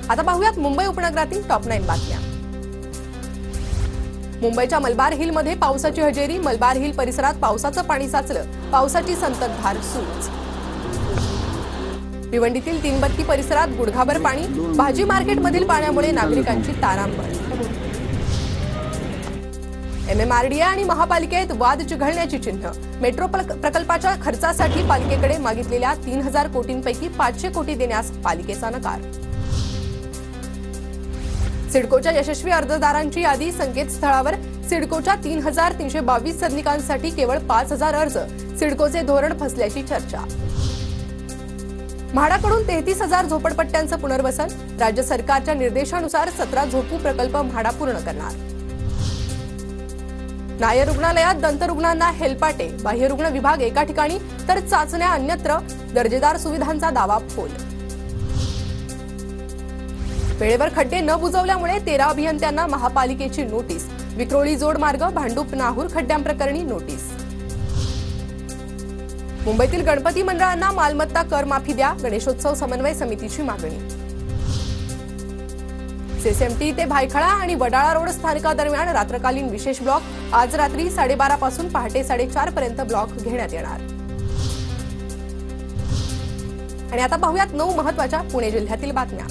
आता पाहूयात मुंबई उपनगरातील टॉप 9 बातम्या। मुंबईच्या मलबार हिलमध्ये पावसाची हजेरी। मलबार हिल परिसरात पावसाचं पाणी साचलं। पावसाची संततधार सुरूच। भिवंडीतील तीनबत्ती परिसरात गुडघाभर पाणी। भाजी मार्केटमधील पाण्यामुळे नागरिकांची तारांबळ। MMRDA आणि महापालिकेत वाद चिघळण्याची चिन्ह। मेट्रो प्रकल्पाच्या खर्चासाठी पालिकेकडे मागितलेल्या 3000 कोटींपैकी 500 कोटी देण्यास पालिकेचा नकार। सिडकोच्या यशस्वी अर्जदारांची यादी संकेतस्थळावर। सिडकोच्या 3322 सदनिकांसाठी केवळ 5000 अर्ज। सिडकोचे धोरण फसल्याची चर्चा। म्हाडाकडून 33000 झोपडपट्ट्यांचं पुनर्वसन। राज्य सरकारच्या निर्देशानुसार 17 झोपू प्रकल्प म्हाडा पूर्ण करणार। नायर रुग्णालयात दंतरुग्णांना हेलपाटे। बाह्यरुग्ण विभाग एका ठिकाणी तर चाचण्या अन्यत्र। दर्जेदार सुविधांचा दावा फोल। वेळेवर खड्डे न बुजवल्यामुळे 13 अभियंत्यांना महापालिकेची नोटीस। विक्रोळी जोड मार्ग भांडूप नाहूर खड्ड्यांप्रकरणी नोटीस। मुंबईतील गणपती मंडळांना मालमत्ता कर माफी द्या। गणेशोत्सव समन्वय समितीची मागणी। CSMT ते भायखळा आणि वडाळा रोड स्थानकादरम्यान रात्रकालीन विशेष ब्लॉक। आज रात्री 12:30 पासून पहाटे 4:30 पर्यंत ब्लॉक घेण्यात येणार। आणि आता पाहूयात 9 महत्त्वाच्या पुणे जिल्ह्यातील बातम्या।